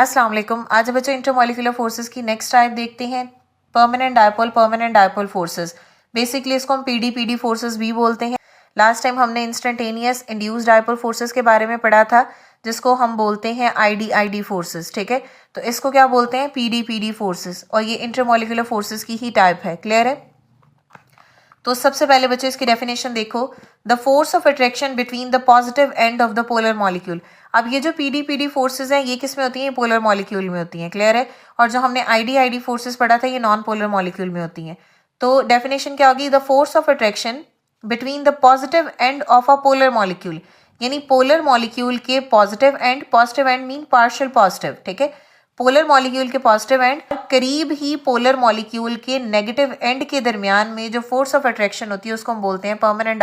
अस्सलाम वालेकुम। आज बच्चों इंटरमॉलिक्यूलर फोर्सेस की नेक्स्ट टाइप देखते हैं, परमानेंट डायपोल फोर्सेस। बेसिकली इसको हम पीडी फोर्सेस भी बोलते हैं। लास्ट टाइम हमने इंस्टेंटेनियस इंड्यूस्ड डायपोल फोर्सेस के बारे में पढ़ा था, जिसको हम बोलते हैं आईडी फोर्सेस। ठीक है, तो इसको क्या बोलते हैं? पीडी फोर्सेस, और ये इंटरमॉलिक्यूलर फोर्सेस की ही टाइप है। क्लियर है? तो सबसे पहले बच्चों इसकी डेफिनेशन देखो, the force of attraction between the positive end of the polar molecule. अब ये जो पीडी फोर्सेस हैं ये किस में होती हैं? पोलर मॉलिक्यूल में होती हैं। क्लियर है? और जो हमने आईडी फोर्सेस पढ़ा था ये नॉन पोलर मॉलिक्यूल में होती हैं। तो डेफिनेशन क्या होगी? The force of attraction between the positive end of a polar molecule, यानी पोलर मॉलिक्यूल के positive and mean partial positive. ठीक है, पोलर मॉलिक्यूल के पॉजिटिव एंड करीब ही पोलर मॉलिक्यूल के नेगेटिव एंड के दरमियान में जो फोर्स ऑफ अट्रैक्शन होती है उसको हम बोलते हैं परमानेंट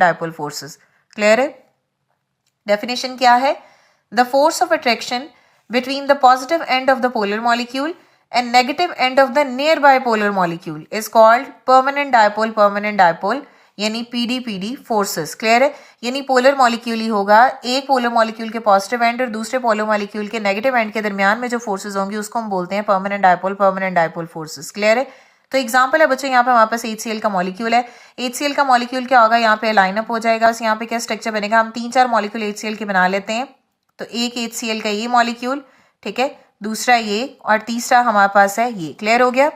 डायपोल फोर्सेस। क्लियर है? डेफिनेशन क्या है? The force of attraction between the positive end of the polar molecule and negative end of the near by polar molecule is called permanent dipole, यानी पीडी फोर्सेस। क्लियर है? यानी polar molecule ही होगा, एक polar molecule के positive and और दूसरे polar molecule के negative and के दरमियान में जो फोर्सेस होंगी उसको हम बोलते हैं परमानेंट डायपोल फोर्सेस। क्लियर है? तो एग्जांपल है बच्चों, यहाँ पे हमारे पास HCl का मॉलिक्यूल है। HCl का मॉलिक्यूल क्या होगा? यहाँ पे लाइनअप हो जाएगा। बस यहाँ पे क्या स्ट्रक्चर बनेगा? हम 3-4 मॉलिक्यूल HCl के बना लेते हैं। तो एक HCl का ये मॉलिक्यूल, ठीक है, दूसरा ये, और तीसरा हमारे पास है ये। क्लियर हो गया?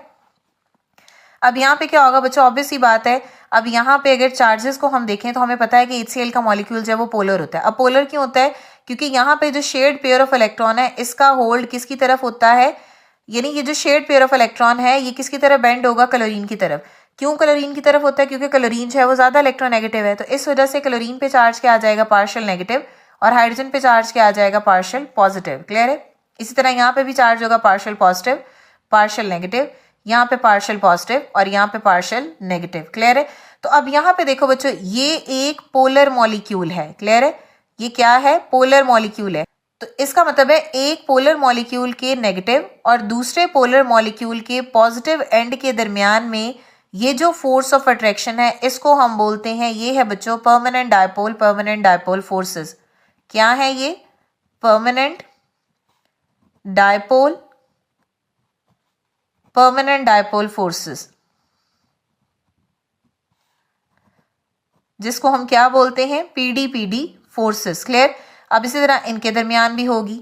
अब यहाँ पे क्या होगा बच्चों? ऑब्वियस ही बात है, अब यहाँ पे अगर चार्जेस को हम देखें तो हमें पता है कि HCl का मॉलिक्यूल जो है वो पोलर होता है। अब पोलर क्यों होता है? क्योंकि यहाँ पे जो शेयर्ड पेयर ऑफ इलेक्ट्रॉन है इसका होल्ड किसकी तरफ होता है, यानी ये जो शेयर्ड पेयर ऑफ इलेक्ट्रॉन है ये किसकी तरफ बेंड होगा? क्लोरीन की तरफ। क्यों क्लोरीन की तरफ होता है? क्योंकि क्लोरीन जो है वो ज्यादा इलेक्ट्रोनेगेटिव है, तो इस वजह से क्लोरीन पे चार्ज क्या आ जाएगा? पार्शियल नेगेटिव, और हाइड्रोजन पे चार्ज क्या आ जाएगा? Partial positive. क्लियर है? इसी तरह यहाँ पे भी चार्ज होगा पार्शियल पॉजिटिव, पार्शियल नेगेटिव, यहाँ पे पार्शियल पॉजिटिव और यहाँ पे पार्शियल नेगेटिव। क्लियर है? तो अब यहाँ पे देखो बच्चों, ये एक पोलर मॉलिक्यूल है। क्लियर है? ये क्या है? पोलर मॉलिक्यूल है। तो इसका मतलब है एक पोलर मॉलिक्यूल के नेगेटिव और दूसरे पोलर मॉलिक्यूल के पॉजिटिव एंड के दरमियान में ये जो फोर्स ऑफ अट्रैक्शन है इसको हम बोलते हैं, ये है बच्चों परमानेंट डायपोल फोर्सेस। क्या है ये? परमानेंट डायपोल फोर्सेस, जिसको हम क्या बोलते हैं? PD forces. क्लियर? अब इसी तरह इनके दरमियान भी होगी।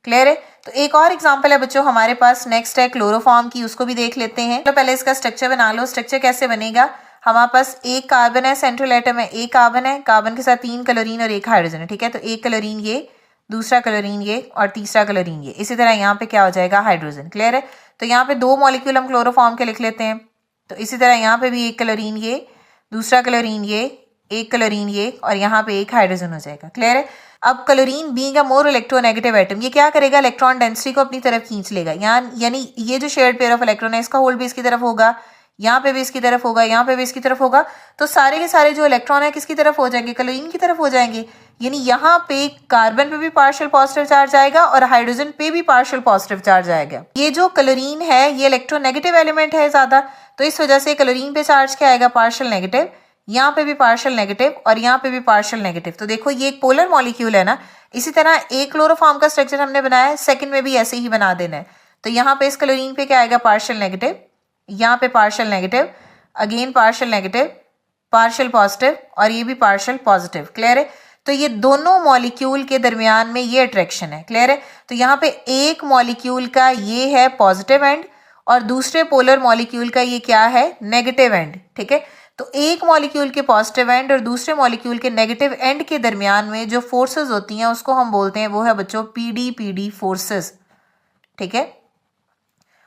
क्लियर है? तो एक और एग्जांपल है बच्चों हमारे पास, नेक्स्ट है क्लोरोफॉर्म की, उसको भी देख लेते हैं। तो पहले इसका स्ट्रक्चर बना लो। स्ट्रक्चर कैसे बनेगा? हमारे पास एक कार्बन है, सेंट्रल एटम है, एक कार्बन है, कार्बन के साथ 3 क्लोरीन और 1 हाइड्रोजन है। ठीक है, तो एक क्लोरीन ये, दूसरा क्लोरीन ये और तीसरा क्लोरीन ये। इसी तरह यहाँ पे क्या हो जाएगा? हाइड्रोजन। क्लियर है? तो यहाँ पे 2 मॉलिक्यूल हम क्लोरोफॉर्म के लिख लेते हैं। तो इसी तरह यहाँ पे भी एक क्लोरीन ये, दूसरा क्लोरीन ये, एक क्लोरीन ये, और यहाँ पे एक हाइड्रोजन हो जाएगा। क्लियर है? अब chlorine being a more electronegative atom, ये क्या करेगा? इलेक्ट्रॉन डेंसिटी को अपनी तरफ खींच लेगा। यानी ये जो शेयर्ड पेयर ऑफ इलेक्ट्रॉन है इसका होल्ड भी इसकी तरफ होगा, यहाँ पे भी इसकी तरफ होगा, यहाँ पे भी इसकी तरफ होगा। तो सारे के सारे जो इलेक्ट्रॉन है किसकी तरफ हो जाएंगे? क्लोरीन की तरफ हो जाएंगे। यानी यहाँ पे कार्बन पे भी पार्शियल पॉजिटिव चार्ज आएगा और हाइड्रोजन पे भी पार्शियल पॉजिटिव चार्ज आएगा। ये जो क्लोरीन है ये इलेक्ट्रोनेगेटिव एलिमेंट है ज्यादा, तो इस वजह से क्लोरीन पे चार्ज क्या आएगा? पार्शियल नेगेटिव, यहाँ पे भी पार्शियल नेगेटिव और यहाँ पे भी पार्शियल नेगेटिव। तो देखो ये एक पोलर मॉलिक्यूल है ना। इसी तरह एक क्लोरोफॉर्म का स्ट्रक्चर हमने बनाया है, सेकंड में भी ऐसे ही बना देना है। तो यहाँ पे इस क्लोरीन पे क्या आएगा? पार्शियल नेगेटिव, यहाँ पे partial negative, again partial negative, partial positive और ये भी पार्शियल पॉजिटिव। क्लियर है? तो ये दोनों मॉलिक्यूल के दरमियान में ये अट्रैक्शन है। क्लियर है? तो यहाँ पे एक मॉलिक्यूल का ये है पॉजिटिव एंड और दूसरे पोलर मॉलिक्यूल का ये क्या है? Negative and. ठीक है, तो एक मॉलिक्यूल के पॉजिटिव एंड और दूसरे मॉलिक्यूल के नेगेटिव एंड के दरमियान में जो फोर्सेस होती हैं उसको हम बोलते हैं, वो है बच्चों पीडी फोर्सेस। ठीक है,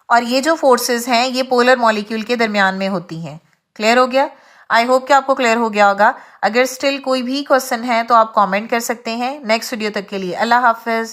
और ये जो फोर्सेस हैं ये पोलर मॉलिक्यूल के दरमियान में होती हैं। क्लियर हो गया? आई होप कि आपको क्लियर हो गया होगा। अगर स्टिल कोई भी क्वेश्चन है तो आप कमेंट कर सकते हैं। नेक्स्ट वीडियो तक के लिए अल्लाह हाफिज।